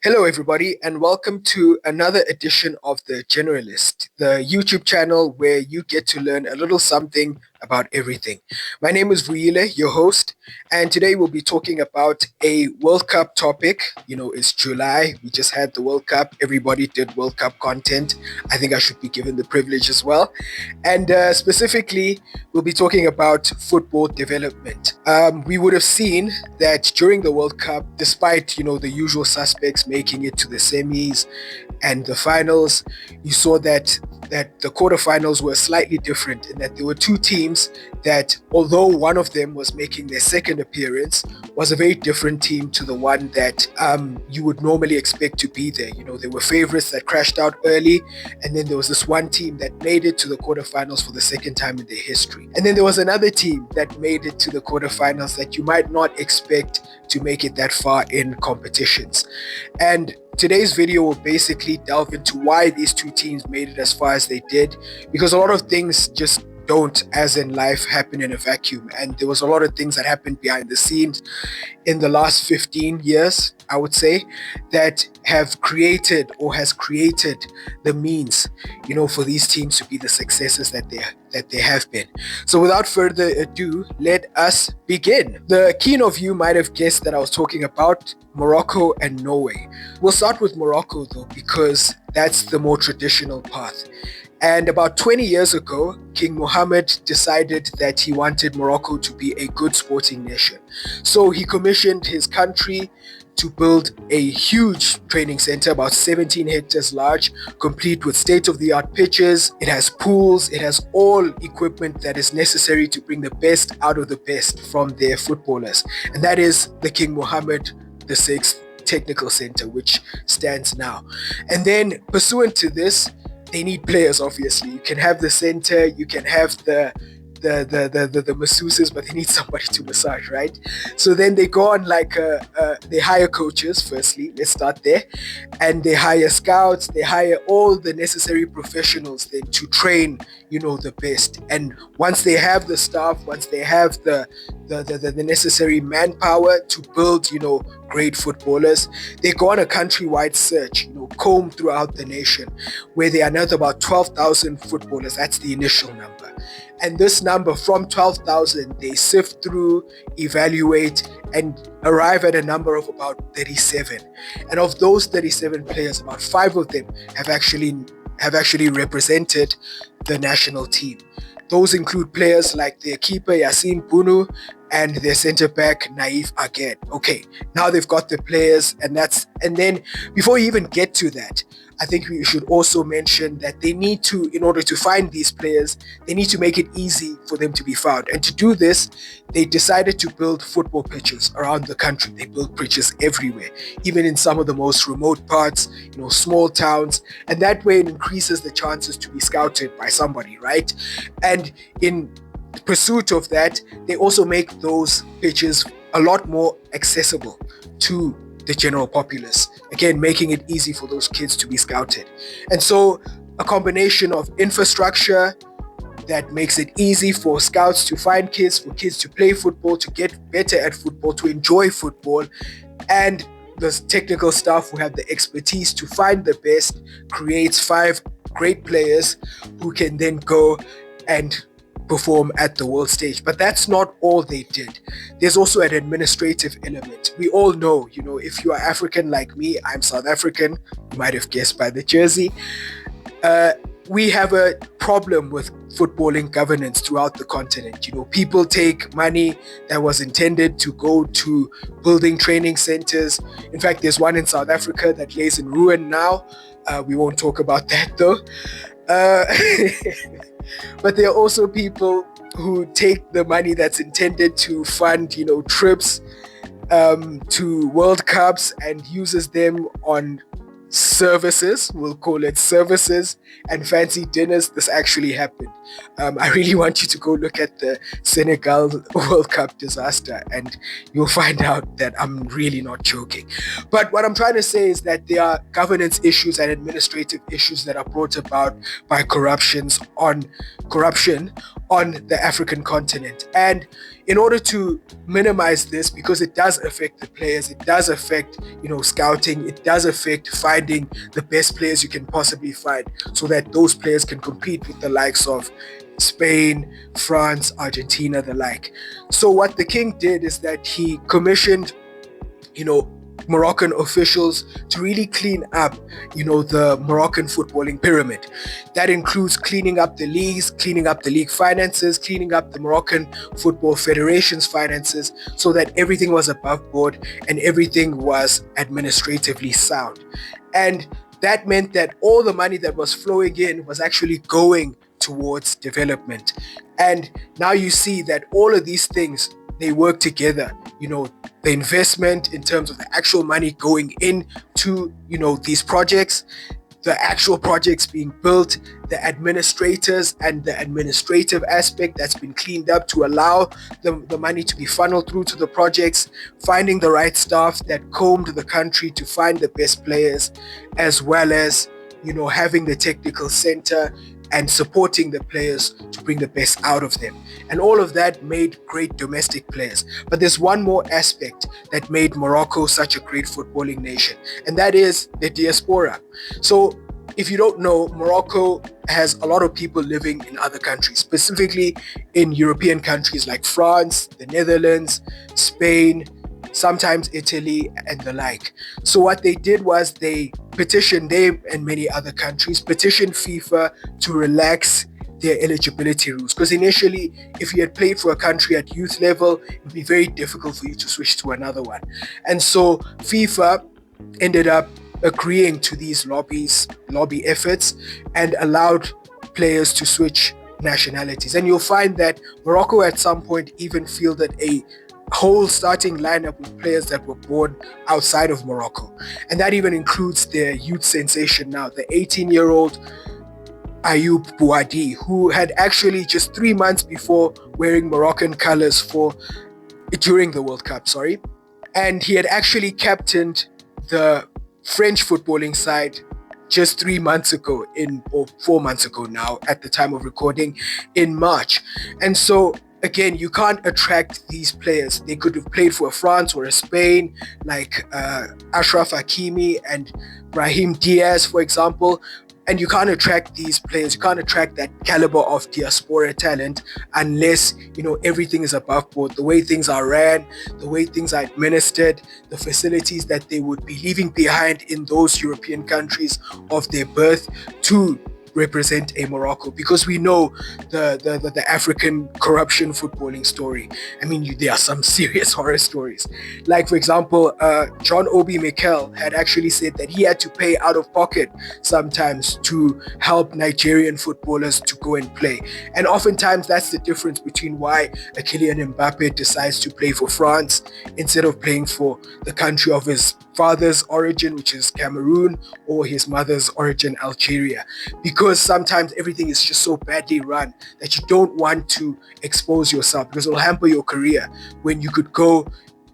Hello, everybody, and welcome to another edition of The Generalist, the YouTube channel where you get to learn a little something about everything. My name is Vuile, your host, and today we'll be talking about a World Cup topic. It's July. We just had the World Cup. Everybody did World Cup content. I think I should be given the privilege as well. And specifically, we'll be talking about football development. We would have seen that during the World Cup, despite, the usual suspects making it to the semis and the finals, you saw that the quarterfinals were slightly different in that there were two teams that, although one of them was making their second appearance, was a very different team to the one that you would normally expect to be there. There were favorites that crashed out early, and then there was this one team that made it to the quarterfinals for the second time in their history. And then there was another team that made it to the quarterfinals that you might not expect to make it that far in competitions. And today's video will basically delve into why these two teams made it as far as they did, because a lot of things just don't, as in life, happen in a vacuum. And there was a lot of things that happened behind the scenes in the last 15 years, I would say, that have created or has created the means, for these teams to be the successes that they have been. So without further ado, let us begin. The keen of you might have guessed that I was talking about Morocco and Norway. We'll start with Morocco though, because that's the more traditional path. And about 20 years ago, King Mohammed decided that he wanted Morocco to be a good sporting nation. So he commissioned his country to build a huge training center, about 17 hectares large, complete with state-of-the-art pitches. It has pools. It has all equipment that is necessary to bring the best out of the best from their footballers. And that is the King Mohammed VI Technical Center, which stands now. And then pursuant to this, they need players, obviously. You can have the center, you can have the masseuses, but they need somebody to massage, right? So then they go on they hire coaches, firstly, let's start there, and they hire scouts, they hire all the necessary professionals then to train, the best. And once they have the staff, once they have the necessary manpower to build, great footballers, they go on a countrywide search, comb throughout the nation, where they unearth about 12,000 footballers. That's the initial number. And this number, from 12,000, they sift through, evaluate, and arrive at a number of about 37. And of those 37 players, about 5 of them have actually represented the national team. Those include players like their keeper Yassine Bounou and their centre back Naif Agued. Okay, now they've got the players, and then before you even get to that, I think we should also mention that they need to, in order to find these players, they need to make it easy for them to be found. And to do this, they decided to build football pitches around the country. They built pitches everywhere, even in some of the most remote parts, small towns. And that way it increases the chances to be scouted by somebody, right? And in pursuit of that, they also make those pitches a lot more accessible to the general populace, again making it easy for those kids to be scouted. And so a combination of infrastructure that makes it easy for scouts to find kids, for kids to play football, to get better at football, to enjoy football, and the technical staff who have the expertise to find the best, creates 5 great players who can then go and perform at the world stage. But that's not all they did. There's also an administrative element. We all know, if you are African like me, I'm South African, you might have guessed by the jersey, we have a problem with footballing governance throughout the continent. People take money that was intended to go to building training centers. In fact, there's one in South Africa that lays in ruin now. We won't talk about that though. But there are also people who take the money that's intended to fund, trips to World Cups and uses them on services, we'll call it services, and fancy dinners. This actually happened. I really want you to go look at the Senegal World Cup disaster and you'll find out that I'm really not joking. But what I'm trying to say is that there are governance issues and administrative issues that are brought about by corruption on the African continent. And in order to minimize this, because it does affect the players, it does affect, scouting, it does affect finding the best players you can possibly find so that those players can compete with the likes of Spain, France, Argentina, the like. So what the king did is that he commissioned, Moroccan officials to really clean up, the Moroccan footballing pyramid. That includes cleaning up the leagues, cleaning up the league finances, cleaning up the Moroccan Football Federation's finances so that everything was above board and everything was administratively sound. And that meant that all the money that was flowing in was actually going towards development. And now you see that all of these things, they work together. The investment in terms of the actual money going into, these projects, the actual projects being built, the administrators and the administrative aspect that's been cleaned up to allow the money to be funneled through to the projects, finding the right staff that combed the country to find the best players, as well as, having the technical center and supporting the players to bring the best out of them. And all of that made great domestic players. But there's one more aspect that made Morocco such a great footballing nation, and that is the diaspora. So if you don't know, Morocco has a lot of people living in other countries, specifically in European countries like France, the Netherlands, Spain, sometimes Italy, and the like. So what they did was they and many other countries petitioned FIFA to relax their eligibility rules, because initially, if you had played for a country at youth level, it would be very difficult for you to switch to another one. And so FIFA ended up agreeing to these lobby efforts, and allowed players to switch nationalities. And you'll find that Morocco at some point even fielded a whole starting lineup with players that were born outside of Morocco. And that even includes their youth sensation now, the 18-year-old Ayoub Bouadi, who had actually just 3 months before wearing Moroccan colors during the World Cup, and he had actually captained the French footballing side just 3 months ago, or 4 months ago now, at the time of recording, in March. And so again, you can't attract these players. They could have played for a France or a Spain, like Ashraf Hakimi and Brahim Diaz, for example. And you can't attract these players, you can't attract that caliber of diaspora talent unless, everything is above board. The way things are ran, the way things are administered, the facilities that they would be leaving behind in those European countries of their birth to represent a Morocco, because we know the African corruption footballing story. I mean, there are some serious horror stories. Like, for example, John Obi Mikel had actually said that he had to pay out of pocket sometimes to help Nigerian footballers to go and play. And oftentimes that's the difference between why a Kylian Mbappe decides to play for France instead of playing for the country of his father's origin, which is Cameroon, or his mother's origin, Algeria. Because sometimes everything is just so badly run that you don't want to expose yourself, because it'll hamper your career when you could go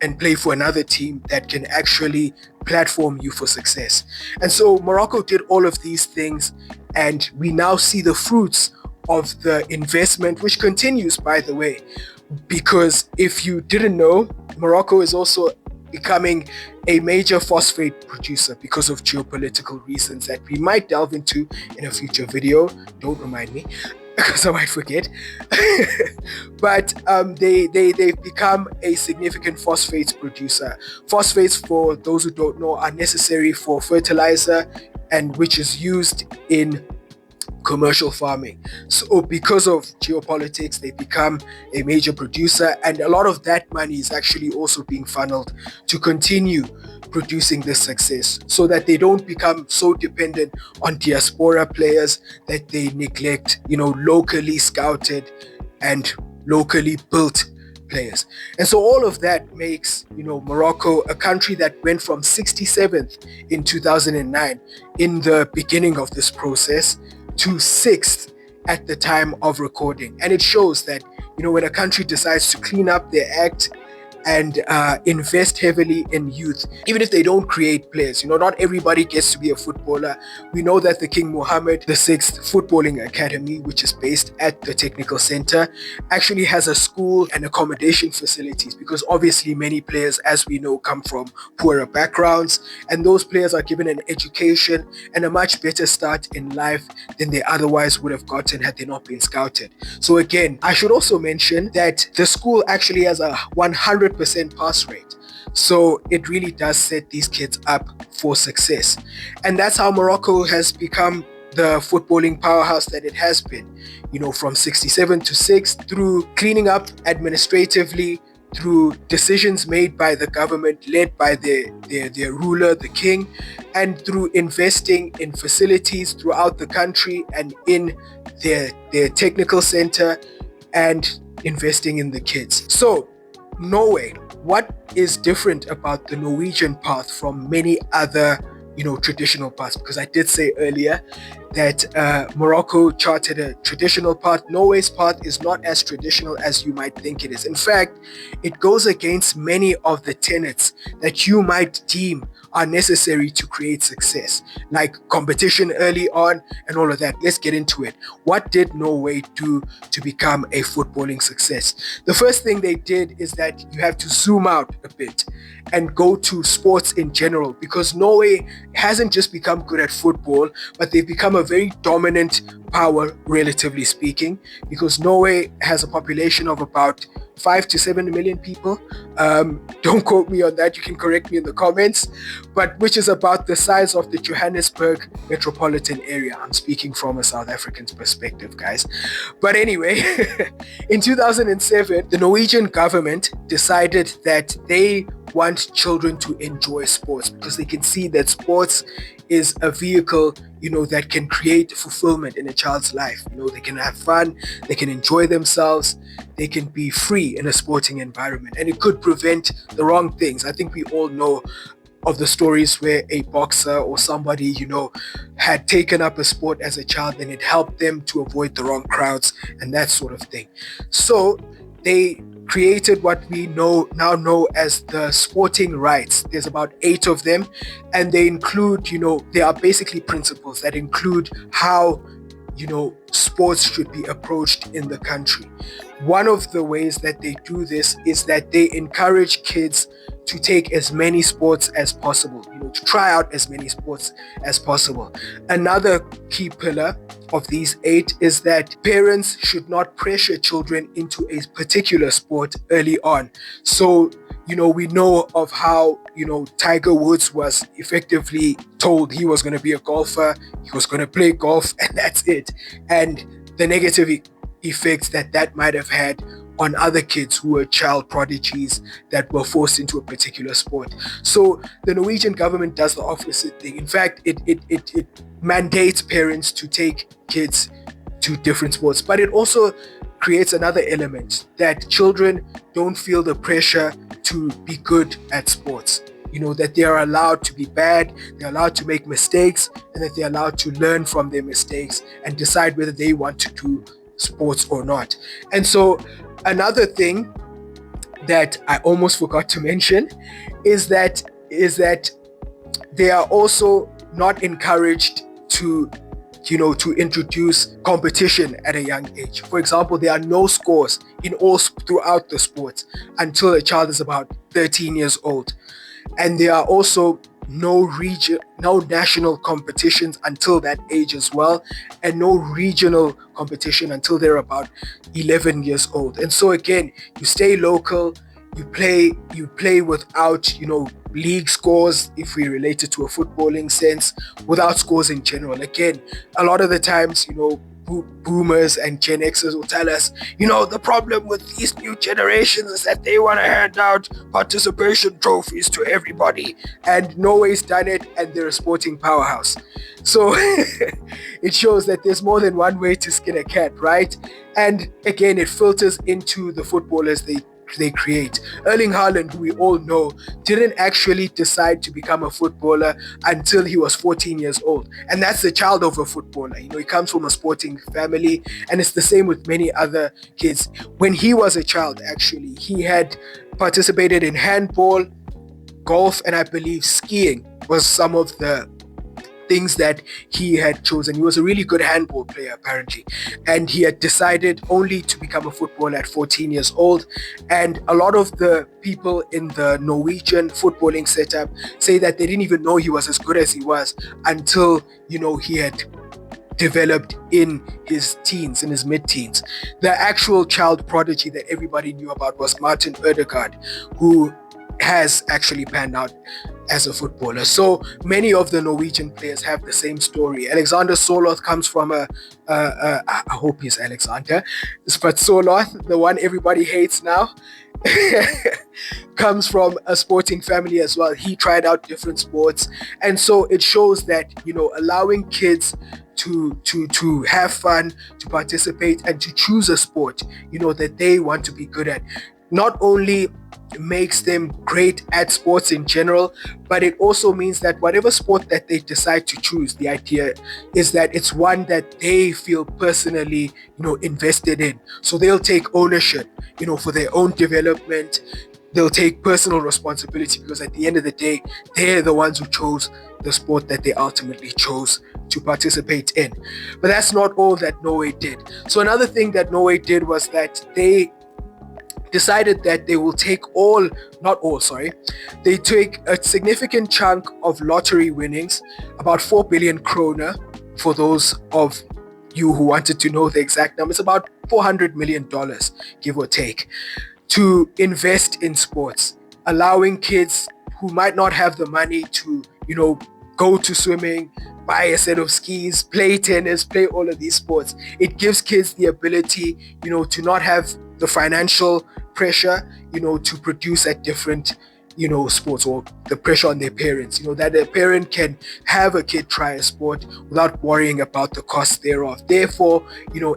and play for another team that can actually platform you for success. And so Morocco did all of these things, and we now see the fruits of the investment, which continues, by the way, because if you didn't know, Morocco is also becoming a major phosphate producer because of geopolitical reasons that we might delve into in a future video. Don't remind me, because I might forget. But they've become a significant phosphates producer. Phosphates, for those who don't know, are necessary for fertilizer, and which is used in commercial farming. So because of geopolitics, they become a major producer, and a lot of that money is actually also being funneled to continue producing this success, so that they don't become so dependent on diaspora players that they neglect, locally scouted and locally built players. And so all of that makes, Morocco a country that went from 67th in 2009 in the beginning of this process to 6th at the time of recording. And it shows that, when a country decides to clean up their act and invest heavily in youth, even if they don't create players. Not everybody gets to be a footballer. We know that the King Mohammed VI Footballing Academy, which is based at the Technical Center, actually has a school and accommodation facilities, because obviously many players, as we know, come from poorer backgrounds, and those players are given an education and a much better start in life than they otherwise would have gotten had they not been scouted. So again, I should also mention that the school actually has a 100% pass rate. So it really does set these kids up for success. And that's how Morocco has become the footballing powerhouse that it has been, from 67 to 6, through cleaning up administratively, through decisions made by the government led by their ruler, the king, and through investing in facilities throughout the country and in their technical center, and investing in the kids. So, Norway, what is different about the Norwegian path from many other traditional paths? Because I did say earlier that Morocco charted a traditional path. Norway's path is not as traditional as you might think it is. In fact, it goes against many of the tenets that you might deem are necessary to create success, like competition early on and all of that. Let's get into it. What did Norway do to become a footballing success? The first thing they did is that you have to zoom out a bit and go to sports in general, because Norway hasn't just become good at football, but they've become a very dominant power, relatively speaking, because Norway has a population of about 5 to 7 million people. Don't quote me on that, you can correct me in the comments, but which is about the size of the Johannesburg metropolitan area. I'm speaking from a South African's perspective, guys. But anyway, in 2007, the Norwegian government decided that they want children to enjoy sports, because they can see that sports is a vehicle, that can create fulfillment in a child's life. They can have fun, they can enjoy themselves, they can be free in a sporting environment, and it could prevent the wrong things. I think we all know of the stories where a boxer or somebody, had taken up a sport as a child, and it helped them to avoid the wrong crowds and that sort of thing. So they created what we now know as the sporting rights. There's about 8 of them, and they include, they are basically principles that include how, sports should be approached in the country. One of the ways that they do this is that they encourage kids to take as many sports as possible, to try out as many sports as possible. Another key pillar of these 8 is that parents should not pressure children into a particular sport early on. So, we know of how, Tiger Woods was effectively told he was going to be a golfer, he was going to play golf, and that's it. And the negative effects that might have had on other kids who were child prodigies that were forced into a particular sport. So the Norwegian government does the opposite thing. In fact, it mandates parents to take kids to different sports, but it also creates another element that children don't feel the pressure to be good at sports. That they are allowed to be bad, they're allowed to make mistakes, and that they're allowed to learn from their mistakes and decide whether they want to do sports or not. And so another thing that I almost forgot to mention is that they are also not encouraged to introduce competition at a young age. For example, there are no scores throughout the sport until a child is about 13 years old. And there are also no national competitions until that age as well, and no regional competition until they're about 11 years old. And so again, you stay local, you play without, league scores, if we relate it to a footballing sense, without scores in general. Again, a lot of the times, boomers and Gen Xers will tell us, the problem with these new generations is that they want to hand out participation trophies to everybody, and Norway's done it, and they're a sporting powerhouse. So it shows that there's more than one way to skin a cat, right? And again, it filters into the footballers they create. Erling Haaland, who we all know, didn't actually decide to become a footballer until he was 14 years old. And that's the child of a footballer. He comes from a sporting family, and it's the same with many other kids. When he was a child, actually, he had participated in handball, golf, and I believe skiing was some of the things that he had chosen. He was a really good handball player, apparently, and he had decided only to become a footballer at 14 years old. And a lot of the people in the Norwegian footballing setup say that they didn't even know he was as good as he was until, he had developed in his teens, in his mid-teens. The actual child prodigy that everybody knew about was Martin Ødegaard, who has actually panned out as a footballer. So many of the Norwegian players have the same story. Alexander Sørloth comes from I hope he's Alexander, but Sørloth, the one everybody hates now, comes from a sporting family as well. He tried out different sports, and so it shows that allowing kids to have fun, to participate, and to choose a sport that they want to be good at, not only makes them great at sports in general, but it also means that whatever sport that they decide to choose, the idea is that it's one that they feel personally invested in. So they'll take ownership for their own development. They'll take personal responsibility, because at the end of the day, they're the ones who chose the sport that they ultimately chose to participate in. But that's not all that Norway did. So another thing that Norway did was that they decided that they will take they take a significant chunk of lottery winnings, about 4 billion kroner, for those of you who wanted to know the exact numbers, about $400 million, give or take, to invest in sports, allowing kids who might not have the money to, go to swimming, buy a set of skis, play tennis, play all of these sports. It gives kids the ability, to not have the financial pressure, to produce at different, sports, or the pressure on their parents, that a parent can have a kid try a sport without worrying about the cost thereof. Therefore,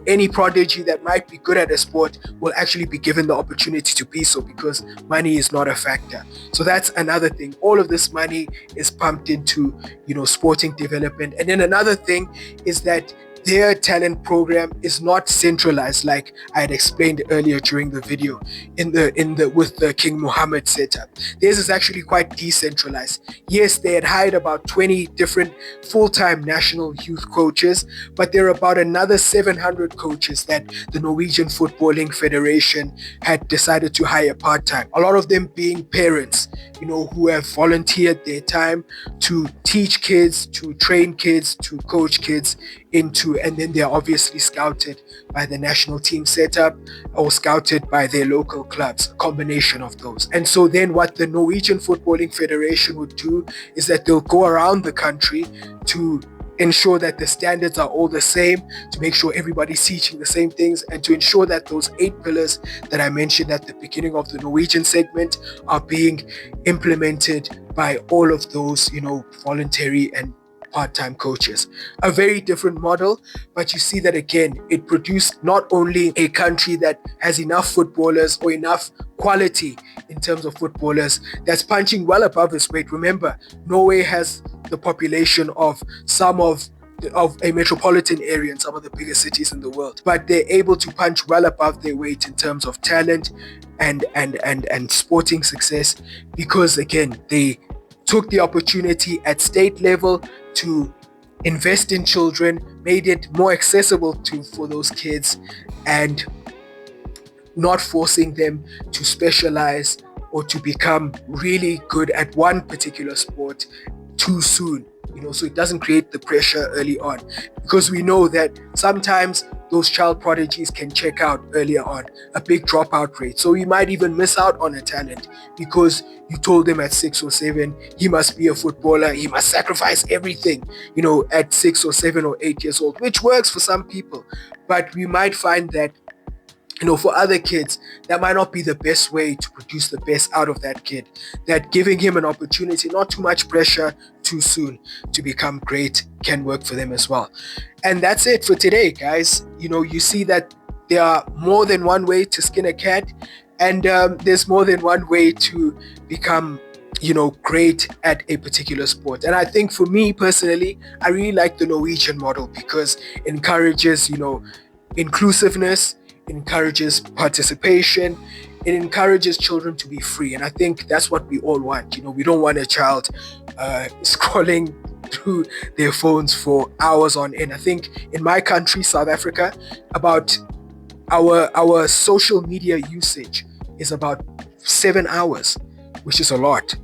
any prodigy that might be good at a sport will actually be given the opportunity to be so, because money is not a factor. So that's another thing. All of this money is pumped into, sporting development. And then another thing is that their talent program is not centralized, like I had explained earlier during the video with the King Mohammed setup. Theirs is actually quite decentralized. Yes, they had hired about 20 different full-time national youth coaches, but there are about another 700 coaches that the Norwegian Footballing Federation had decided to hire part-time. A lot of them being parents, who have volunteered their time to teach kids, to train kids, to coach kids into, and then they're obviously scouted by the national team setup or scouted by their local clubs, a combination of those. And so then what the Norwegian Footballing Federation would do is that they'll go around the country to ensure that the standards are all the same, to make sure everybody's teaching the same things, and to ensure that those 8 pillars that I mentioned at the beginning of the Norwegian segment are being implemented by all of those, voluntary and part-time coaches. A very different model, but you see that again, it produced not only a country that has enough footballers or enough quality in terms of footballers that's punching well above its weight. Remember, Norway has the population of some of a metropolitan area in some of the biggest cities in the world, but they're able to punch well above their weight in terms of talent and sporting success, because again, they took the opportunity at state level to invest in children, made it more accessible for those kids, and not forcing them to specialize or to become really good at one particular sport too soon. So it doesn't create the pressure early on, because we know that sometimes those child prodigies can check out earlier on, a big dropout rate. So you might even miss out on a talent because you told them at 6 or 7 he must be a footballer, he must sacrifice everything, at 6 or 7 or 8 years old, which works for some people. But we might find that for other kids, that might not be the best way to produce the best out of that kid. That giving him an opportunity, not too much pressure too soon to become great, can work for them as well. And that's it for today, guys. You see that there are more than one way to skin a cat, and there's more than one way to become great at a particular sport. And I think for me personally, I really like the Norwegian model because it encourages inclusiveness, encourages participation, it encourages children to be free, and I think that's what we all want. We don't want a child scrolling through their phones for hours on end. I think in my country, South Africa, about our social media usage is about 7 hours, which is a lot.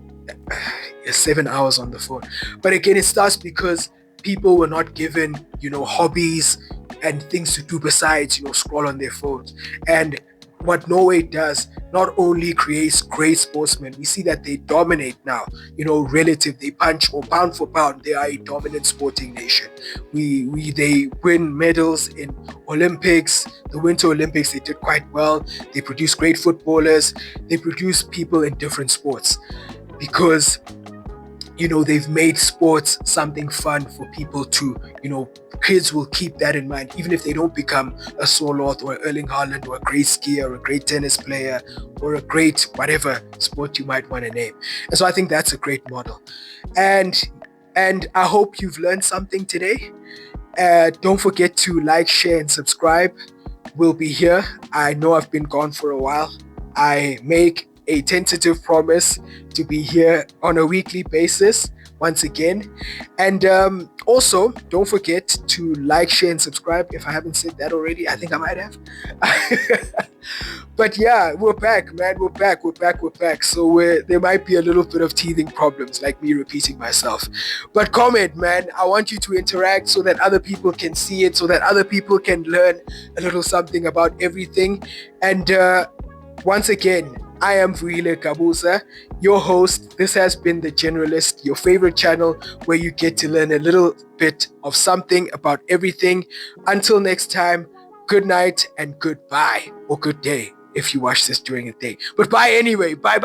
7 hours on the phone. But again, it starts because people were not given, hobbies and things to do besides, scroll on their phones. And what Norway does not only creates great sportsmen, we see that they dominate now, relative, they punch or pound for pound, they are a dominant sporting nation. They win medals in Olympics, the Winter Olympics, they did quite well. They produce great footballers, they produce people in different sports because they've made sports something fun for people to, kids will keep that in mind, even if they don't become a Soloth or Erling Haaland or a great skier or a great tennis player or a great whatever sport you might want to name. And so I think that's a great model. And I hope you've learned something today. Don't forget to like, share, and subscribe. We'll be here. I know I've been gone for a while. I make a tentative promise to be here on a weekly basis once again. And also, don't forget to like, share, and subscribe. If I haven't said that already, I think I might have. But yeah, we're back, man. We're back. So there might be a little bit of teething problems, like me repeating myself. But comment, man. I want you to interact so that other people can see it, so that other people can learn a little something about everything. And once again, I am Vuile Kabuza, your host. This has been The Generalist, your favorite channel where you get to learn a little bit of something about everything. Until next time, good night and goodbye, or good day if you watch this during the day. But bye anyway. Bye.